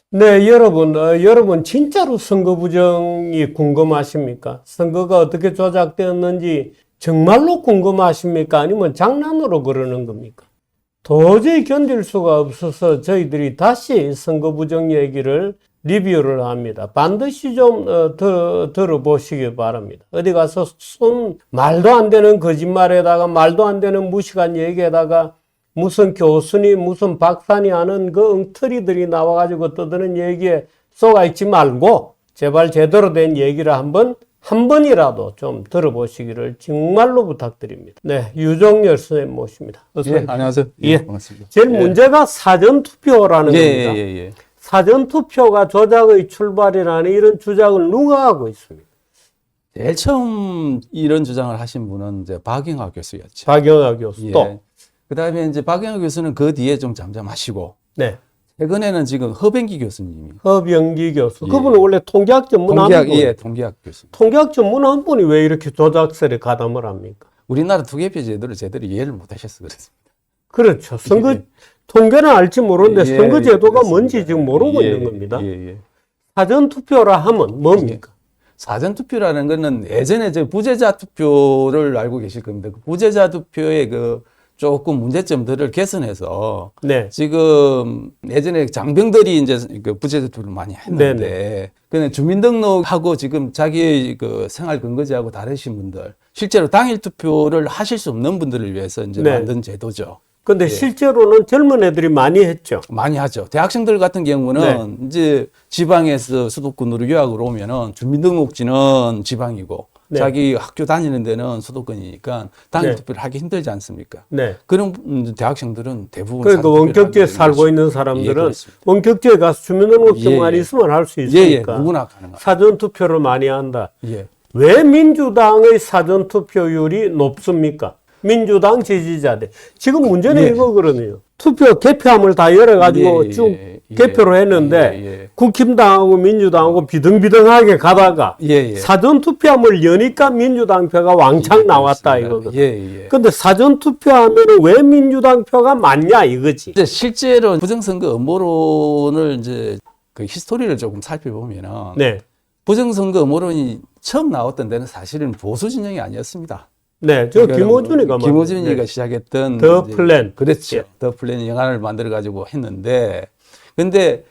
네, 여러분 진짜로 선거 부정이 궁금하십니까? 선거가 어떻게 조작되었는지 정말로 궁금하십니까? 아니면 장난으로 그러는 겁니까? 도저히 견딜 수가 없어서 저희들이 다시 선거 부정 얘기를 리뷰를 합니다. 반드시 좀 들어보시기 바랍니다. 어디 가서 말도 안 되는 거짓말에다가 말도 안 되는 무식한 얘기에다가 무슨 교수니 무슨 박사니 하는 그 엉터리들이 나와가지고 떠드는 얘기에 쏘가있지 말고 제발 제대로 된 얘기를 한 번이라도 좀 들어보시기를 정말로 부탁드립니다. 네, 유정열 선생님 모십니다. 어서 예, 안녕하세요. 예, 반갑습니다. 제일 문제가 사전투표라는 겁니다. 예. 사전투표가 조작의 출발이라는 이런 주장을 누가 하고 있습니까? 제일 처음 이런 주장을 하신 분은 이제 박영하 교수였죠. 박영하 교수 또. 그다음에 이제 박영하 교수는 그 뒤에 좀 잠잠하시고, 네. 최근에는 지금 허병기 교수님이 허병기 교수. 예. 그분은 원래 통계학 전문 한 분. 통계학 교수. 통계학 전문 한 분이 왜 이렇게 조작설에 가담을 합니까? 우리나라 투개표 제도를 제대로 이해를 못하셔서 그렇습니다. 그렇죠. 예. 통계는 알지 모르는데 예, 선거제도가 그렇습니다. 뭔지 지금 모르고 예, 있는 겁니다. 예. 사전투표라 하면 뭡니까? 사전 투표라는 거는 예전에 저 부재자 투표를 알고 계실 겁니다. 그 부재자 투표의 그 조금 문제점들을 개선해서 네. 지금 예전에 장병들이 이제 그 부재자 투표를 많이 했는데 그냥 주민등록하고 지금 자기의 그 생활 근거지하고 다르신 분들 실제로 당일 투표를 하실 수 없는 분들을 위해서 이제 네. 만든 제도죠. 근데 실제로는 젊은 애들이 많이 했죠. 많이 하죠. 대학생들 같은 경우는 이제 지방에서 수도권으로 유학을 오면은 주민등록지는 지방이고 네. 자기 학교 다니는 데는 수도권이니까 당일 네. 투표를 하기 힘들지 않습니까? 네. 그런 대학생들은 대부분 그러니까 사전 투표를 원격지에 하게 되는 살고 것이죠. 있는 예, 사람들은 그렇습니다. 원격지에 가서 주민등록증만 예. 있으면 할 수 예, 있으니까 누구나 가능합니다. 사전투표를 많이 한다. 예. 왜 민주당의 사전투표율이 높습니까? 민주당 지지자들. 지금 문제는 예. 이거거든요. 투표 개표함을 다 열어가지고 쭉 개표를 했는데 국힘당하고 민주당하고 비등비등하게 가다가 사전투표함을 여니까 민주당 표가 왕창 나왔다 이거거든요. 근데 사전투표하면 왜 민주당 표가 많냐 이거지. 이제 실제로 부정선거 음모론을 이제 그 히스토리를 조금 살펴보면은 네. 부정선거 음모론이 처음 나왔던 데는 사실은 보수 진영이 아니었습니다. 네, 저 김어준이가 김어준이가 시작했던 더 플랜. 그렇죠. 예. 더 플랜 영화를 만들어 가지고 했는데, 근데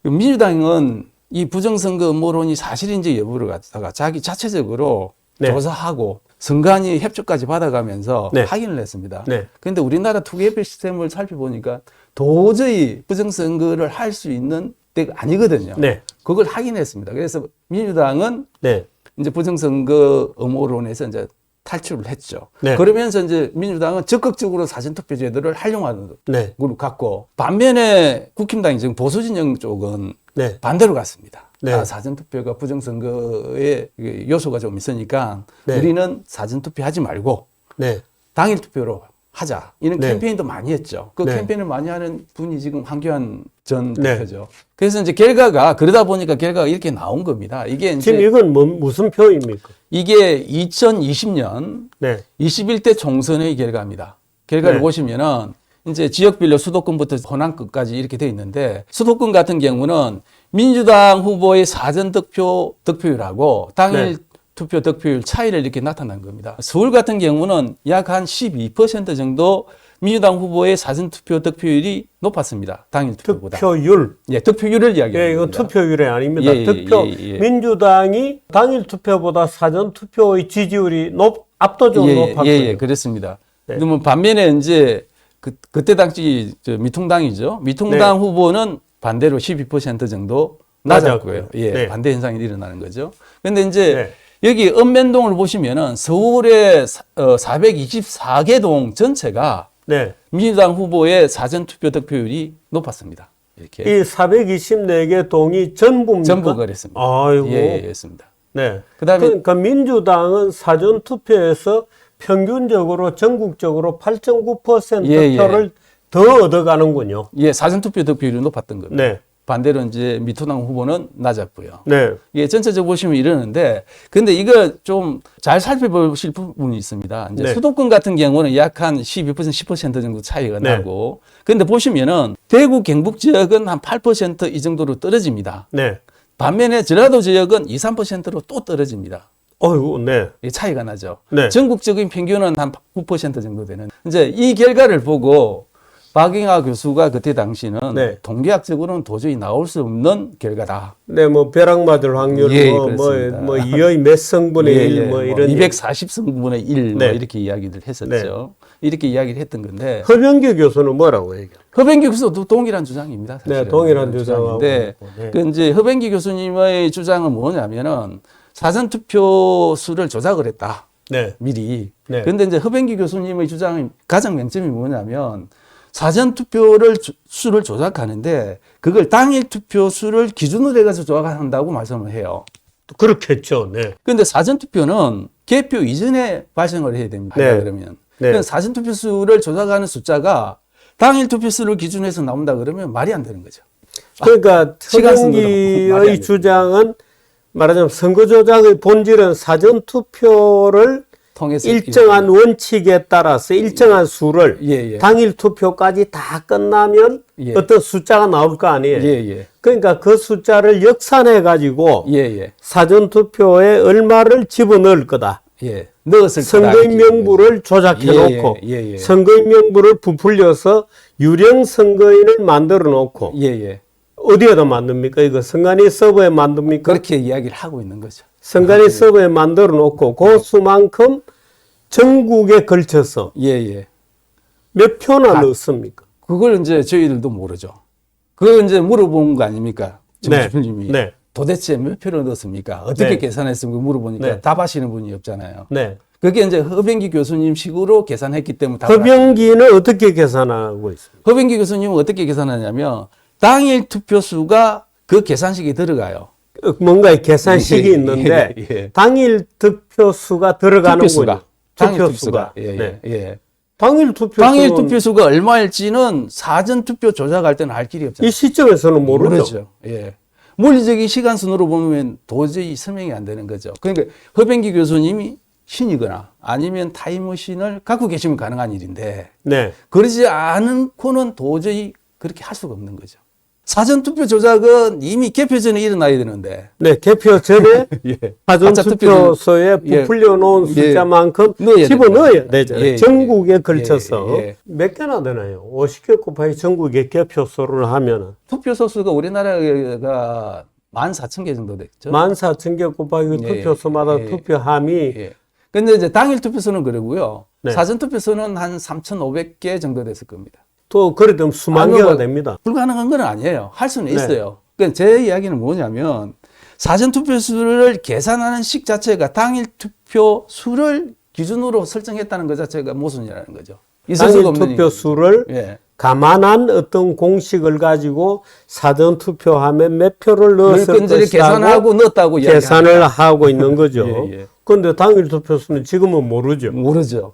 민주당은 이 부정선거 음모론이 사실인지 여부를 갖다가 자기 자체적으로 조사하고 선관위 협조까지 받아가면서 확인을 했습니다. 그런데 우리나라 투개표 시스템을 살펴보니까 도저히 부정선거를 할 수 있는 때가 아니거든요. 그걸 확인했습니다. 그래서 민주당은 이제 부정선거 음모론에서 이제 탈출을 했죠. 그러면서 이제 민주당은 적극적으로 사전투표 제도를 활용하는 걸로 갔고, 반면에 국힘당이 지금 보수진영 쪽은 반대로 갔습니다. 사전투표가 부정선거의 요소가 좀 있으니까 우리는 사전투표 하지 말고 당일투표로 하자. 이런 캠페인도 많이 했죠. 그 캠페인을 많이 하는 분이 지금 황교안 전 대표죠. 그래서 이제 그러다 보니까 결과가 이렇게 나온 겁니다. 이게 이제 지금 이건 무슨 표입니까? 이게 2020년 21대 총선의 결과입니다. 결과를 보시면은 이제 지역별로 수도권부터 호남권까지 이렇게 돼 있는데, 수도권 같은 경우는 민주당 후보의 사전 득표율하고 당일 투표 득표율 차이를 이렇게 나타난 겁니다. 서울 같은 경우는 약 한 12% 정도 민주당 후보의 사전투표 득표율이 높았습니다. 당일 투표보다. 득표율? 득표율을 이야기합니다. 이건 투표율이 아닙니다. 민주당이 당일 투표보다 사전투표의 지지율이 압도적으로 높았어요. 그렇습니다. 그러면 반면에 이제 그때 당시 미통당이죠. 미통당 후보는 반대로 12% 정도 낮았고요. 반대 현상이 일어나는 거죠. 그런데 이제 여기 읍면동을 보시면은 서울의 424개 동 전체가 민주당 후보의 사전투표 득표율이 높았습니다. 이렇게. 이 424개 동이 전부입니까? 전부 그랬습니다. 아이고. 그렇습니다. 그다음에 그러니까 민주당은 사전투표에서 평균적으로 전국적으로 8.9% 표를 더 얻어가는군요. 사전투표 득표율이 높았던 겁니다. 반대로 이제 미투당 후보는 낮았고요. 네. 이게 전체적으로 보시면 이러는데, 근데 이거 좀 잘 살펴보실 부분이 있습니다. 이제 네. 수도권 같은 경우는 약 한 12%, 10% 정도 차이가 네. 나고, 근데 보시면은 대구, 경북 지역은 한 8% 이 정도로 떨어집니다. 네. 반면에 전라도 지역은 2, 3%로 또 떨어집니다. 어이구, 네. 이 차이가 나죠. 네. 전국적인 평균은 한 9% 정도 되는. 이제 이 결과를 보고 박영하 교수가 그때 당시는 네. 통계학적으로는 도저히 나올 수 없는 결과다. 네, 뭐 벼락 맞을 확률 예, 뭐 그렇습니다. 이의 몇 성분의 예, 1 예, 뭐 이런 240성분의 1 네. 뭐 이렇게 이야기를 했었죠. 이렇게 이야기를 했던 건데 허병기 교수는 뭐라고 얘기해요? 허병기 교수도 동일한 주장입니다. 사실은. 네, 동일한 주장하고. 주장인데 네. 그 이제 허병기 교수님의 주장은 뭐냐면은 사전 투표 수를 조작을 했다. 네. 미리. 네. 근데 이제 허병기 교수님의 주장의 가장 맹점이 뭐냐면 사전 투표를 수를 조작하는데 그걸 당일 투표 수를 기준으로 해가지고 조작한다고 말씀을 해요. 그렇겠죠. 네. 근데 사전 투표는 개표 이전에 발생을 해야 됩니다. 네. 그러면. 네. 그러니까 사전 투표 수를 조작하는 숫자가 당일 투표 수를 기준으로 해서 나온다 그러면 말이 안 되는 거죠. 그러니까 시간 쓴 거도 말이 안 허병기의 돼요. 주장은 말하자면 선거 조작의 본질은 사전 투표를 통해서 일정한 원칙에 따라서 일정한 수를 예, 예. 당일 투표까지 다 끝나면 예. 어떤 숫자가 나올 거 아니에요. 예, 예. 그러니까 그 숫자를 역산해 가지고 예, 예. 사전 투표에 얼마를 집어넣을 거다. 예. 넣었을 선거인 명부를 조작해 놓고 예, 예, 예. 선거인 명부를 부풀려서 유령 선거인을 만들어 놓고 예, 예. 어디에다 만듭니까? 이거 선관위 서버에 만듭니까? 그렇게 이야기를 하고 있는 거죠. 선관위 서버에 만들어 놓고 그 수만큼 전국에 걸쳐서 예, 예. 몇 표나 넣습니까? 그걸 이제 저희들도 모르죠. 그걸 이제 물어본 거 아닙니까? 네. 정주님이. 네. 도대체 몇 표를 넣었습니까? 어떻게 네. 계산했습니까? 물어보니까 네. 답하시는 분이 없잖아요. 네. 그게 이제 허병기 교수님 식으로 계산했기 때문에 답을 허병기는 어떻게 계산하고 있습니까? 허병기 교수님은 어떻게 계산하냐면 당일 투표수가 그 계산식에 들어가요. 뭔가의 계산식이 예, 있는데 예, 예. 당일 득표수가 들어가는군요. 당일 투표수가. 투표수가. 예, 네. 예, 예. 당일 투표수 당일 투표수가 얼마일지는 사전 투표 조작할 때는 알 길이 없잖아요. 이 시점에서는 모르죠. 예. 물리적인 시간 순으로 보면 도저히 설명이 안 되는 거죠. 그러니까 허병기 교수님이 신이거나 아니면 타임머신을 갖고 계시면 가능한 일인데 네. 그러지 않고는 도저히 그렇게 할 수가 없는 거죠. 사전투표 조작은 이미 개표 전에 일어나야 되는데. 네, 개표 전에 예. 사전 가짜 투표소에 예. 부풀려 놓은 예. 숫자만큼 넣어야 집어 넣어야 됩니다. 되잖아요. 예, 예. 전국에 걸쳐서 예, 예. 몇 개나 되나요? 50개 곱하기 전국의 개표소를 하면은 투표소 수가 우리나라가 14,000개 정도 됐죠. 14,000개 곱하기 예, 투표소마다 예. 투표함이 예. 근데 이제 당일 투표소는 그러고요. 네. 사전 투표소는 한 3,500개 정도 됐을 겁니다. 또 그래도 수만 아니, 개가 뭐 됩니다. 불가능한 건 아니에요. 할 수는 네. 있어요. 그러니까 제 이야기는 뭐냐면 사전 투표 수를 계산하는 식 자체가 당일 투표 수를 기준으로 설정했다는 것 자체가 모순이라는 거죠. 있을 당일 수가 없는 투표 수를 예. 감안한 어떤 공식을 가지고 사전 투표함에 몇 표를 넣었을 물건들이 것이라고 계산하고 넣었다고 계산을 하고 있는 거죠. 예, 예. 그런데 당일 투표수는 지금은 모르죠. 모르죠.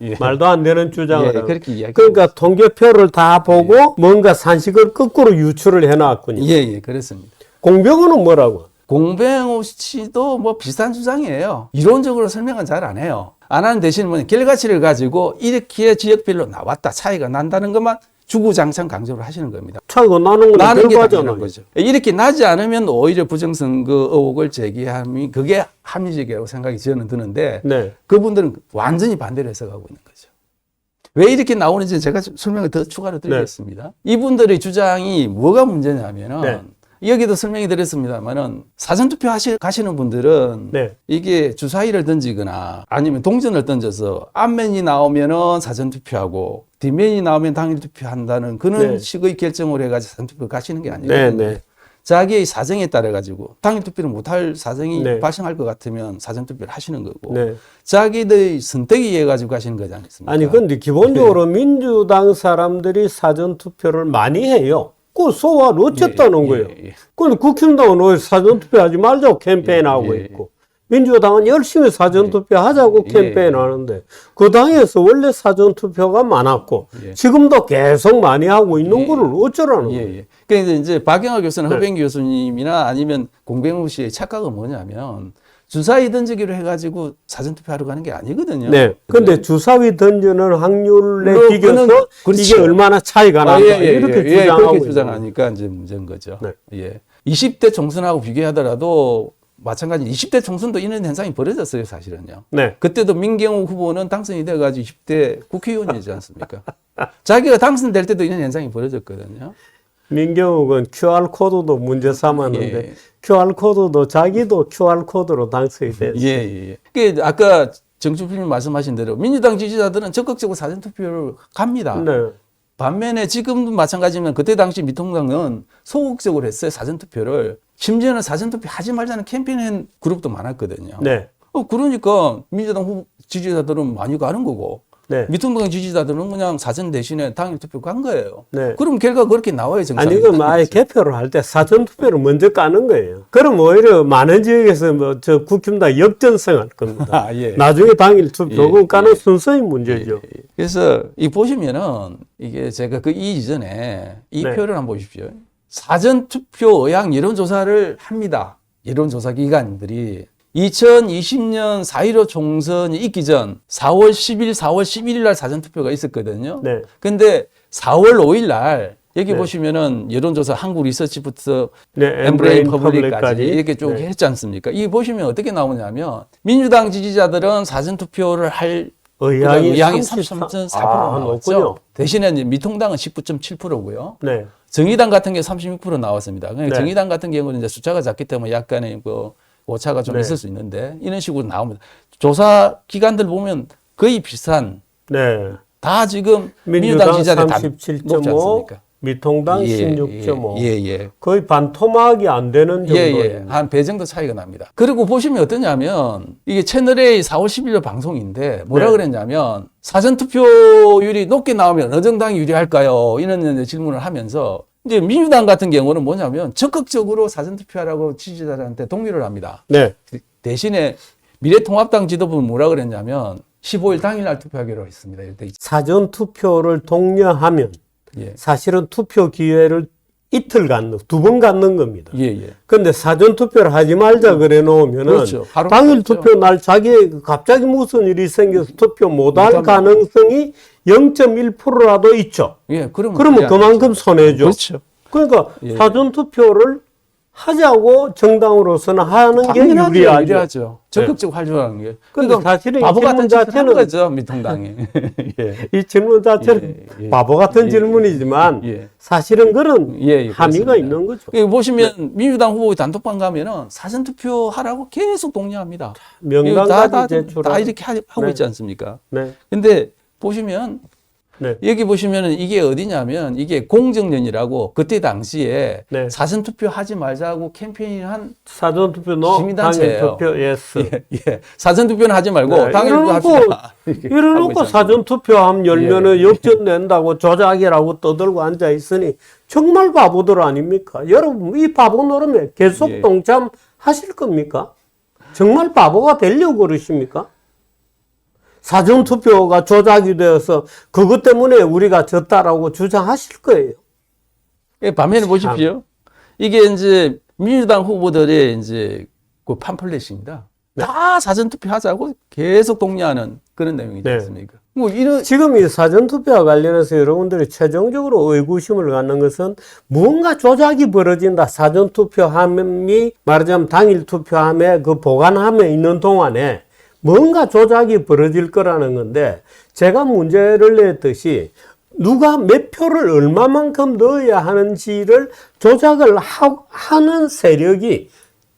예. 말도 안 되는 주장을. 예, 하고. 그렇게 이야기하고 그러니까 통계표를 다 보고 뭔가 산식을 거꾸로 유출을 해놨군요. 예, 예, 그렇습니다. 공병호는 뭐라고? 공병호 씨도 뭐 비슷한 주장이에요. 이론적으로 설명은 잘 안 해요. 안 하는 대신 뭐 결과치를 가지고 이렇게 지역별로 나왔다 차이가 난다는 것만 주구장창 강조를 하시는 겁니다. 차이가 나는 건 나는 게 결과잖아요. 당연한 거죠. 이렇게 나지 않으면 오히려 부정선거 의혹을 제기함이 그게 합리적이라고 생각이 저는 드는데 네. 그분들은 완전히 반대로 해석하고 있는 거죠. 왜 이렇게 나오는지 제가 설명을 더 추가로 드리겠습니다. 이분들의 주장이 뭐가 문제냐면은 네. 여기도 설명이 드렸습니다만은 사전투표 가시는 분들은 네. 이게 주사위를 던지거나 아니면 동전을 던져서 앞면이 나오면은 사전투표하고 뒷면이 나오면 당일 투표한다는 그런 네. 식의 결정을 해가지고 사전투표 가시는 게 아니고 네, 네. 자기의 사정에 따라 가지고 당일 투표를 못할 사정이 네. 발생할 것 같으면 사전투표를 하시는 거고 네. 자기들의 선택에 의해 가지고 가시는 거지 않습니까? 아니, 근데 기본적으로 민주당 사람들이 사전투표를 많이 해요. 그 소화를 어쨌다는 거예요. 예. 근데 국힘당은 왜 사전투표하지 말자고 캠페인하고 예, 예. 있고. 민주당은 열심히 사전투표 하자고 예, 캠페인 예. 하는데 그 당에서 원래 사전투표가 많았고 예. 지금도 계속 많이 하고 있는 예. 거를 어쩌라는 예, 거예요. 예. 그러니까 이제 박영하 교수는 네. 허병기 교수님이나 아니면 공병호 씨의 착각은 뭐냐면 주사위 던지기로 해가지고 사전투표하러 가는 게 아니거든요. 네. 근데 주사위 던지는 확률에 물론 비교해서 그거는 그렇죠. 이게 얼마나 차이가 난다. 이렇게 주장하고 그렇게 있는 주장하니까 이제 문제인 거죠. 네. 예. 20대 총선하고 비교하더라도 마찬가지 20대 총선도 이런 현상이 벌어졌어요, 사실은요. 네. 그때도 민경호 후보는 당선이 돼가지고 20대 국회의원이지 않습니까? 자기가 당선될 때도 이런 현상이 벌어졌거든요. 민경욱은 QR코드도 문제 삼았는데 예. QR코드도 자기도 QR코드로 당선이 됐어요. 예, 예. 그 아까 정주필님 말씀하신 대로 민주당 지지자들은 적극적으로 사전투표를 갑니다. 네. 반면에 지금도 마찬가지면 그때 당시 미통당은 소극적으로 했어요, 사전투표를. 심지어는 사전투표 하지 말자는 캠페인한 그룹도 많았거든요. 네. 그러니까 민주당 후보 지지자들은 많이 가는 거고 네. 미통당 지지자들은 그냥 사전 대신에 당일 투표 간 거예요. 네. 그럼 결과가 그렇게 나와요, 정상이. 아니, 그럼 아예 개표를 할 때 사전투표를 먼저 까는 거예요. 그럼 오히려 많은 지역에서 뭐 저 국힘당 역전승 할 겁니다. 아, 예. 나중에 당일 투표는 예, 까는 예. 순서의 문제죠. 그래서 이 보시면은 이게 제가 그 이전에 이 네. 표를 한번 보십시오. 사전 투표 의향 여론조사를 합니다. 여론조사 기관들이 2020년 4.15 총선이 있기 전 4월 10일, 4월 11일 날 사전 투표가 있었거든요. 네. 근데 4월 5일 날 여기 네. 보시면은 여론조사 한국 리서치부터 네. 엠브레인 엠브레인 퍼블릭까지 퍼블릭까지 이렇게 쭉 네. 했지 않습니까? 이 보시면 어떻게 나오냐면 민주당 지지자들은 사전 투표를 할 의향이 의향이 33.4% 33.4% 아, 나왔죠. 높군요. 대신에 이제 미통당은 19.7%고요. 네. 정의당 같은 게 36% 나왔습니다. 그러니까 네. 정의당 같은 경우는 이제 숫자가 작기 때문에 약간의 그 오차가 좀 네. 있을 수 있는데 이런 식으로 나옵니다. 조사 기관들 보면 거의 비슷한 네. 다 지금 민주당 민주당 지지자들 다 높지 37.5, 않습니까? 미통당 16.5. 예. 거의 반토막이 안 되는 정도예요. 예. 한 배 정도 차이가 납니다. 그리고 보시면 어떠냐면 이게 채널A 4월 10일 방송인데 뭐라 네. 그랬냐면 사전투표율이 높게 나오면 어느 정당이 유리할까요? 이런 이제 질문을 하면서 이제 민주당 같은 경우는 뭐냐면 적극적으로 사전투표하라고 지지자들한테 동의를 합니다. 네. 대신에 미래통합당 지도부는 뭐라 그랬냐면 15일 당일날 투표하기로 했습니다. 이렇게 돼 있죠. 사전 투표를 독려하면 예. 사실은 투표 기회를 이틀 갖는, 2번 갖는 겁니다. 예. 근데 사전 투표를 하지 말자 그래 놓으면은 그렇죠. 하루 당일 그렇죠. 투표 날 자기 갑자기 무슨 일이 생겨서 투표 못할 못하면- 가능성이 0.1%라도 있죠. 예, 그러면 그러면 그게 그만큼 아니죠. 손해죠. 그렇죠. 그러니까 예. 사전 투표를 하자고 정당으로서는 하는 게 당연하죠. 유리하죠. 유리하죠. 적극적으로 활용하는 게. 근데 사실은 이 바보 같은 질문 짓을 자체는 하는 거죠, 미통당이. 예. 이 질문 자체는 예. 바보 같은 예. 질문이지만 예. 사실은 그런 예, 함의가 그렇습니다. 있는 거죠. 여기 보시면 민주당 후보 단톡방 가면은 사전투표 하라고 계속 독려합니다. 명단까지 제출하고. 다 이렇게 하고 네. 있지 않습니까? 네. 근데 보시면 네. 여기 보시면은 이게 어디냐면 이게 공정년이라고 그때 당시에 네. 사전투표 하지 말자고 캠페인한 사전 투표 노, 당일 시민단체예요. 투표 예스. 예. 사전투표는 하지 말고 네, 당일로 이래놓고- 합시다. 이렇게 하고 이래놓고 있지 사전 투표함 열면은 예. 역전된다고 조작이라고 떠들고 앉아 있으니 정말 바보들 아닙니까? 여러분 이 바보 노름에 계속 예. 동참하실 겁니까? 정말 바보가 되려고 그러십니까? 사전 투표가 조작이 되어서 그것 때문에 우리가 졌다라고 주장하실 거예요. 예, 반면에 보십시오. 이게 이제 민주당 후보들의 이제 그 팜플렛입니다. 다 사전투표 하자고 계속 독려하는 그런 내용이지 네. 않습니까? 뭐 이런 지금 이 사전투표와 관련해서 여러분들이 최종적으로 의구심을 갖는 것은 무언가 조작이 벌어진다. 사전투표함이 말하자면 당일 투표함에 그 보관함에 있는 동안에 뭔가 조작이 벌어질 거라는 건데 제가 문제를 냈듯이 누가 몇 표를 얼마만큼 넣어야 하는지를 조작을 하는 세력이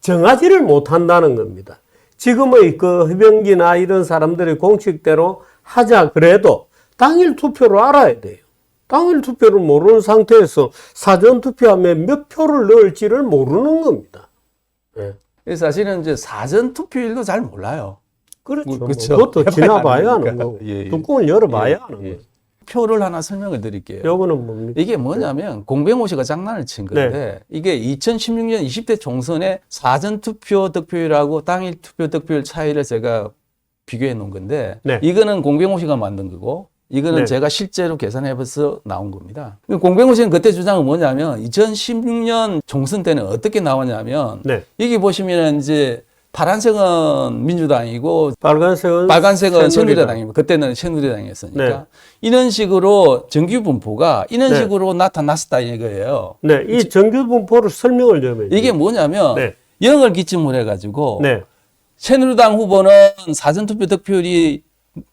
정하지를 못한다는 겁니다. 지금의 그 해병기나 이런 사람들이 공식대로 하자 그래도 당일 투표를 알아야 돼요. 당일 투표를 모르는 상태에서 사전 투표함에 몇 표를 넣을지를 모르는 겁니다. 네. 그래서 사실은 이제 사전 투표일도 잘 몰라요. 그렇죠. 그렇죠. 그것도 해봐야 지나봐야 하니까. 하는 거고 예. 뚜껑을 열어봐야 하는 예. 거죠. 표를 하나 설명을 드릴게요. 요거는 뭡니까? 이게 뭐냐면 공병호 씨가 장난을 친 건데 이게 2016년 20대 총선의 사전투표 득표율하고 당일 투표 득표율 차이를 제가 비교해 놓은 건데 네. 이거는 공병호 씨가 만든 거고 이거는 네. 제가 실제로 계산해봐서 나온 겁니다. 공병호 씨는 그때 주장은 뭐냐면 2016년 총선 때는 어떻게 나오냐면 네. 여기 보시면 이제 파란색은 민주당이고 빨간색은 빨간색은 새누리당. 새누리당입니다. 그때는 새누리당이었으니까. 네. 이런 식으로 정규 분포가 이런 네. 식으로 나타났었다 이거예요. 네, 이 정규 분포를 설명을 좀 해주세요. 이게 뭐냐면 네. 0을 기점으로 해가지고 네. 새누리당 후보는 사전투표 득표율이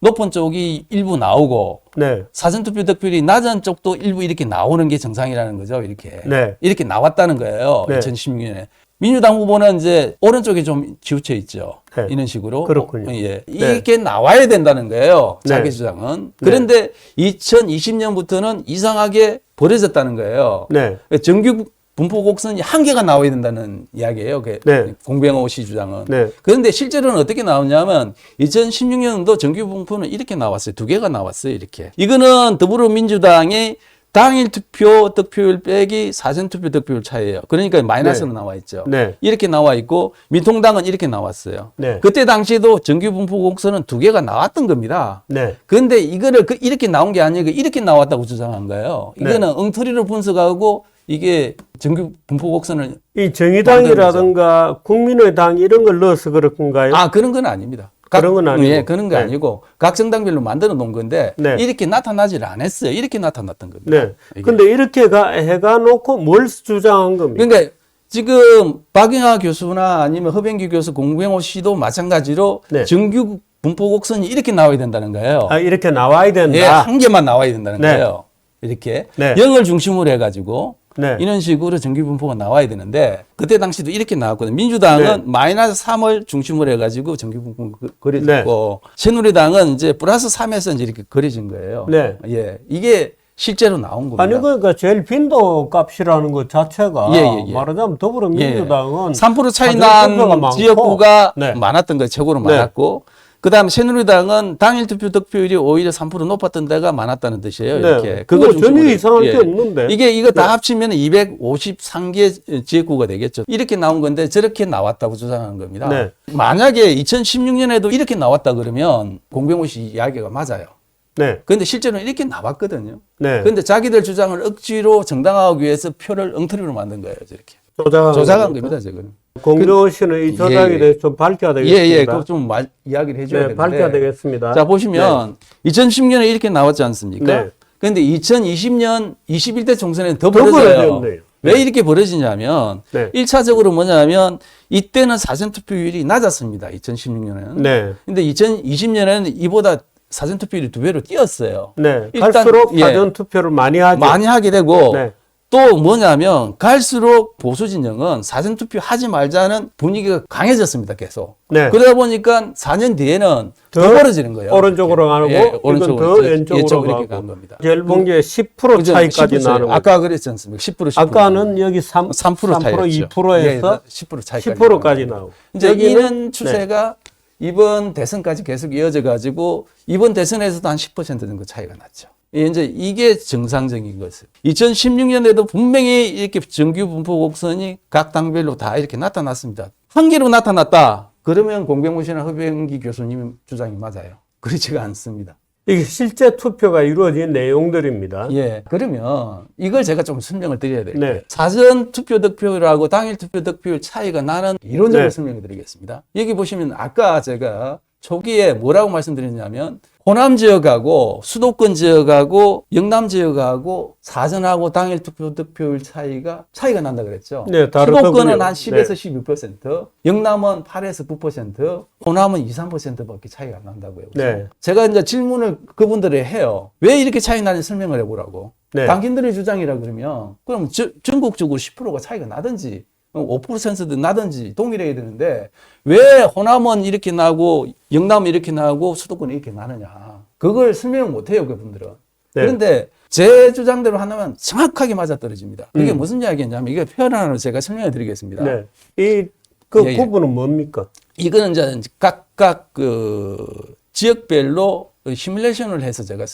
높은 쪽이 일부 나오고 네. 사전투표 득표율이 낮은 쪽도 일부 이렇게 나오는 게 정상이라는 거죠. 이렇게. 네. 이렇게 나왔다는 거예요. 네. 2016년에. 민주당 후보는 이제 오른쪽에 좀 치우쳐 있죠. 네. 이런 식으로. 그렇군요. 예. 네. 이게 나와야 된다는 거예요. 자기 네. 주장은. 그런데 2020년부터는 이상하게 벌어졌다는 거예요. 네. 정규 분포 곡선이 한 개가 나와야 된다는 이야기예요. 네. 공병호 씨 주장은. 네. 그런데 실제로는 어떻게 나오냐면 2016년도 정규 분포는 이렇게 나왔어요. 두 개가 나왔어요. 이렇게. 이거는 더불어민주당이 당일 투표 득표율 빼기 사전 투표 득표율 차이예요. 그러니까 마이너스로 나와 있죠. 네. 이렇게 나와 있고 민통당은 이렇게 나왔어요. 네. 그때 당시에도 정규 분포 곡선은 두 개가 나왔던 겁니다. 네. 그런데 이거를 이렇게 나온 게 아니고 이렇게 나왔다고 주장한 거예요. 네. 이거는 엉터리로 분석하고 이게 정규 분포 곡선을 이 정의당이라든가 국민의당 이런 걸 넣어서 그럴 건가요? 그런 건 아닙니다. 그런 건 아니고. 예, 그런 거 네. 아니고 각 정당별로 만들어 놓은 건데 네. 이렇게 나타나질 않았어요. 이렇게 나타났던 겁니다. 네. 이게. 근데 이렇게 해가 놓고 뭘 주장한 겁니까? 그러니까 지금 박영하 교수나 아니면 허병기 교수, 공병호 씨도 마찬가지로 네. 정규 분포 곡선이 이렇게 나와야 된다는 거예요. 아, 이렇게 나와야 된다. 예, 한 개만 나와야 된다는 네. 거예요. 이렇게 네. 0을 중심으로 해가지고 네. 이런 식으로 정규 분포가 나와야 되는데 그때 당시도 이렇게 나왔거든요. 민주당은 네. 마이너스 3을 중심으로 해가지고 정규 분포가 그려졌고 새누리당은 이제 플러스 3에서 이제 이렇게 그려진 거예요. 네. 예, 이게 실제로 나온 겁니다. 아니 그러니까 제일 빈도 값이라는 것 자체가 예. 말하자면 더불어민주당은 3% 차이 사전 난 투표가 많고. 지역구가 네. 많았던 거예요. 최고로 네. 많았고 그다음에 새누리당은 당일 투표 득표율이 오히려 3% 높았던 데가 많았다는 뜻이에요. 네. 이렇게 그거 중심으로. 전혀 이상할 예. 게 없는데. 이거 다 네. 합치면 253개 지역구가 되겠죠. 이렇게 나온 건데 저렇게 나왔다고 주장하는 겁니다. 네. 만약에 2016년에도 이렇게 나왔다 그러면 공병호 씨 이야기가 맞아요. 네. 그런데 실제로는 이렇게 나왔거든요. 네. 그런데 자기들 주장을 억지로 정당화하기 위해서 표를 엉터리로 만든 거예요. 저렇게. 조작한 조작한 겁니다, 저거는. 공병호 씨는 이 조작에 예. 대해서 좀 밝혀야 되겠습니다. 예, 그거 좀 이야기를 해줘야 네, 되는데. 밝혀야 되겠습니다. 자, 보시면 2010년에 이렇게 나왔지 않습니까? 네. 그런데 2020년 21대 총선에는 더 더 벌어져요. 벌어졌네요. 왜 이렇게 벌어지냐면 네. 1차적으로 뭐냐면 이때는 사전투표율이 낮았습니다. 2016년에는. 네. 근데 2020년에는 이보다 사전투표율이 2배로 뛰었어요. 네. 일단, 갈수록 예. 사전 투표를 많이 하죠. 많이 하게 되고 네. 또 뭐냐면 갈수록 보수 진영은 사전투표 하지 말자는 분위기가 강해졌습니다. 계속. 네. 그러다 보니까 4년 뒤에는 더 벌어지는 거예요. 오른쪽으로 가고 이건 오른쪽으로, 더 왼쪽으로 이렇게 가고 간 겁니다. 제일 본 게 10% 그죠? 차이까지 10% 차이. 나는 거죠. 아까 그랬지 않습니까? 10%. 아까는 여기 3% 3%차이였죠. 2%에서 10% 차이까지 10%까지 나오고. 이제 여기는 이런 추세가 이번 대선까지 계속 이어져 가지고 이번 대선에서도 한 10% 정도 차이가 났죠. 이제 이게 정상적인 것을. 2016년에도 분명히 이렇게 정규 분포 곡선이 각 당별로 다 이렇게 나타났습니다. 한 개로 나타났다. 그러면 공병호 씨나 허병기 교수님 주장이 맞아요. 그렇지가 않습니다. 이게 실제 투표가 이루어진 내용들입니다. 예. 그러면 이걸 제가 좀 설명을 드려야 돼요. 네. 사전 투표 득표율하고 당일 투표 득표율 차이가 나는 이론적으로 네. 설명을 드리겠습니다. 여기 보시면 아까 제가 초기에 뭐라고 말씀드렸냐면 호남 지역하고 수도권 지역하고 영남 지역하고 사전하고 당일 투표 득표율 차이가 난다 그랬죠. 네, 다르더군요. 수도권은 한 10에서 네. 12%, 영남은 8에서 9%, 호남은 2, 3%밖에 차이가 안 난다고요. 네. 제가 이제 질문을 그분들이 해요. 왜 이렇게 차이 나는지 설명을 해보라고. 네. 당신들의 주장이라 그러면 그럼 전국적으로 10%가 차이가 나든지 5%든 나든지 동일해야 되는데 왜 호남은 이렇게 나고 영남은 이렇게 나고 수도권은 이렇게 나느냐. 그걸 설명을 못해요, 그분들은. 네. 그런데 제 주장대로 하면 정확하게 맞아떨어집니다. 그게 무슨 이야기냐면 이게 표현하는 제가 설명해 드리겠습니다. 네. 그 예, 예. 구분은 뭡니까? 이거는 이제 각각 그 지역별로 시뮬레이션을 해서 제가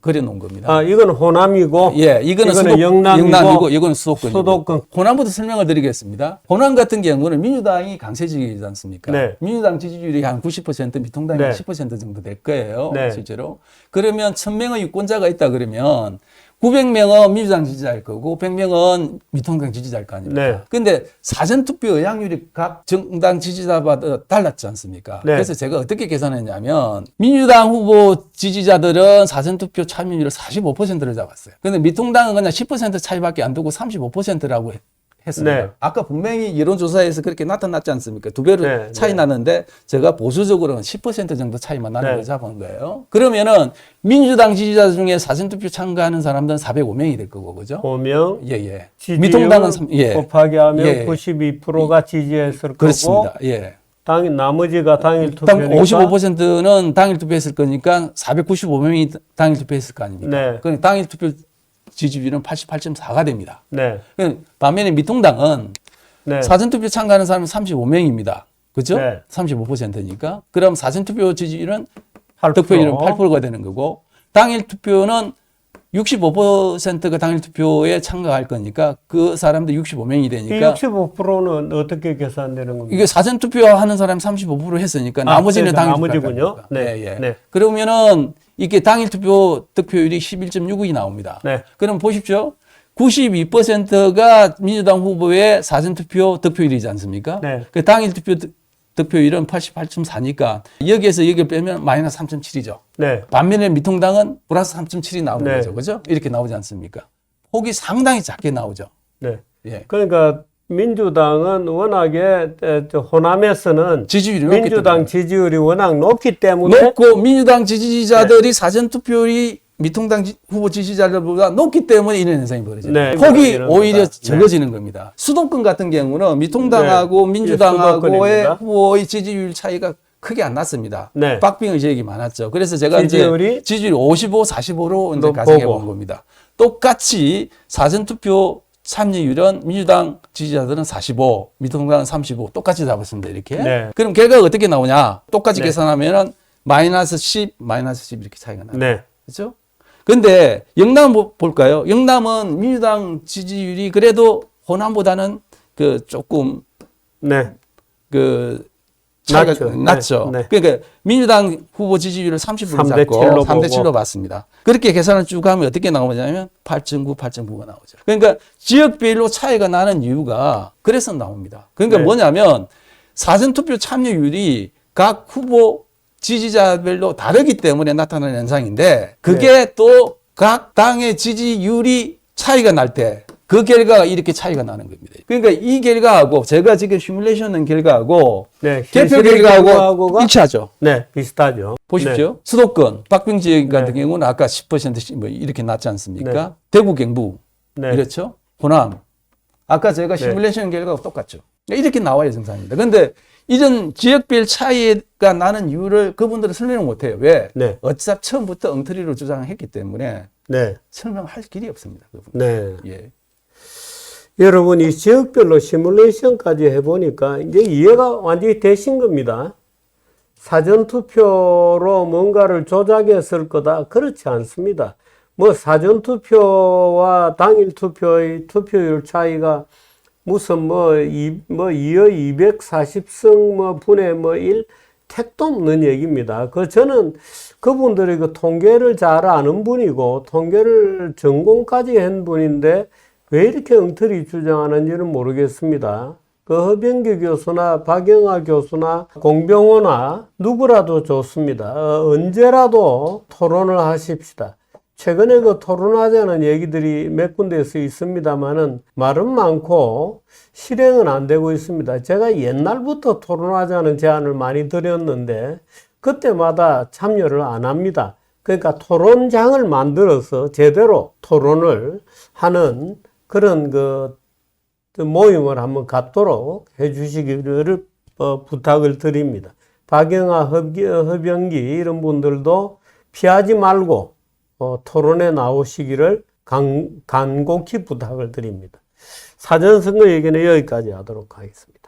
그려놓은 겁니다. 아, 이건 호남이고, 예, 이거는 영남이고, 이거는 수도권이고. 수도권. 호남부터 설명을 드리겠습니다. 호남 같은 경우는 민주당이 강세지이지 않습니까? 네. 민주당 지지율이 한 90%, 미통당이 네. 10% 정도 될 거예요. 네. 실제로. 그러면 1000명의 유권자가 있다 그러면 900명은 민주당 지지자일 거고 100명은 미통당 지지자일 거 아닙니까? 네. 근데 사전투표 의향률이 각 정당 지지자마다 달랐지 않습니까? 네. 그래서 제가 어떻게 계산했냐면 민주당 후보 지지자들은 사전투표 참여율을 45%를 잡았어요. 근데 미통당은 그냥 10% 차이밖에 안 두고 35%라고 했습니다. 네. 아까 분명히 여론조사에서 그렇게 나타났지 않습니까? 2배로 네, 차이 네. 나는데 제가 보수적으로는 10% 정도 차이만 나는 네. 걸 잡은 거예요. 그러면은 민주당 지지자 중에 사전투표 참가하는 사람들은 405명이 될 거고, 그죠? 5명. 예, 예. 지지율 미통당은 곱하기 하면 예. 92%가 지지했을 그렇습니다. 거고, 예. 나머지가 당일 투표니까. 55%는 당일 투표했을 거니까 495명이 당일 투표했을 거 아닙니까? 네. 그러니까 당일 투표 지지율은 88.4가 됩니다. 네. 반면에 미통당은 네. 사전투표 참가하는 사람은 35명입니다. 그죠? 네. 35%니까. 그럼 사전투표 지지율은 8%. 득표율은 8%가 되는 거고, 당일 투표는 65%가 당일 투표에 참가할 거니까 그 사람들 65명이 이 되니까 65%는 어떻게 계산되는 겁니까? 이게 사전 투표하는 사람 35% 했으니까 나머지는 당일 나머지군요. 투표할 네. 겁니다. 예, 예. 네. 그러면은 이게 당일 투표 득표율이 11.69이 나옵니다. 네. 그럼 보십시오. 92%가 민주당 후보의 사전 투표 득표율이지 않습니까? 네. 그 당일 투표 득표율은 88.4니까 여기에서 여기를 빼면 마이너스 3.7이죠. 네. 반면에 미통당은 플러스 3.7이 나오는 네. 거죠. 그죠? 이렇게 나오지 않습니까? 폭이 상당히 작게 나오죠. 네. 예. 그러니까 민주당은 워낙에 호남에서는 지지율이 높기 민주당 때문에. 지지율이 워낙 높기 때문에 높고 민주당 지지자들이 사전 투표율이 미통당 후보 지지자들보다 높기 때문에 이런 현상이 벌어져요. 네, 폭이 이런 오히려 거다. 적어지는 겁니다. 수도권 같은 경우는 미통당하고 네, 민주당하고의 수도권입니다. 후보의 지지율 차이가 크게 안 났습니다. 네. 박빙의 지역이 많았죠. 그래서 제가 지지율이 이제 지지율 55, 45로 이제 높고. 가정해 본 겁니다. 똑같이 사전 투표 참여율은 민주당 지지자들은 45, 미통당은 35 똑같이 잡았습니다. 이렇게. 네. 그럼 결과가 어떻게 나오냐? 똑같이 네. 계산하면은 마이너스 10, 마이너스 10 이렇게 차이가 나요. 네. 그렇죠? 근데 영남 볼까요? 영남은 민주당 지지율이 그래도 호남보다는 그 조금 네. 그 차이가 낮죠. 낮죠. 네. 그러니까 민주당 후보 지지율을 30% 3대 잡고 7로 3대 보고. 7로 봤습니다. 그렇게 계산을 쭉 하면 어떻게 나오냐면 8.9, 8.9가 나오죠. 그러니까 지역별로 차이가 나는 이유가 그래서 나옵니다. 그러니까 네. 뭐냐면 사전투표 참여율이 각 후보 지지자별로 다르기 때문에 나타나는 현상인데 그게 또 각 당의 지지율이 차이가 날 때 그 결과가 이렇게 차이가 나는 겁니다. 그러니까 이 결과하고 제가 지금 시뮬레이션 결과하고 네. 개표 실질의 결과하고 결과하고가- 일치하죠. 네, 비슷하죠. 보십시오. 수도권, 박빙 지역 같은 네. 경우는 아까 10% 뭐 이렇게 났지 않습니까? 네. 대구, 경부. 네. 그렇죠? 호남. 아까 제가 네. 시뮬레이션 결과가 똑같죠. 이렇게 나와야 정상입니다. 근데 이런 지역별 차이가 나는 이유를 그분들은 설명을 못 해요. 왜? 네. 어차피 처음부터 엉터리로 주장했기 때문에 네. 설명할 길이 없습니다. 그분. 네. 예. 여러분, 이 지역별로 시뮬레이션까지 해보니까 이제 이해가 완전히 되신 겁니다. 사전투표로 뭔가를 조작했을 거다. 그렇지 않습니다. 뭐 사전투표와 당일투표의 투표율 차이가 무슨 이어 240성 분의 1 택도 없는 얘기입니다. 저는 그분들이 그 통계를 잘 아는 분이고 통계를 전공까지 한 분인데 왜 이렇게 엉터리 주장하는지는 모르겠습니다. 허병기 교수나 박영하 교수나 공병호나 누구라도 좋습니다. 언제라도 토론을 하십시다. 최근에 토론하자는 얘기들이 몇 군데에서 있습니다만은 말은 많고 실행은 안 되고 있습니다. 제가 옛날부터 토론하자는 제안을 많이 드렸는데 그때마다 참여를 안 합니다. 그러니까 토론장을 만들어서 제대로 토론을 하는 그런 모임을 한번 갖도록 해 주시기를 부탁을 드립니다. 박영하, 허병기 이런 분들도 피하지 말고 토론에 나오시기를 간곡히 부탁을 드립니다. 사전선거 얘기는 여기까지 하도록 하겠습니다.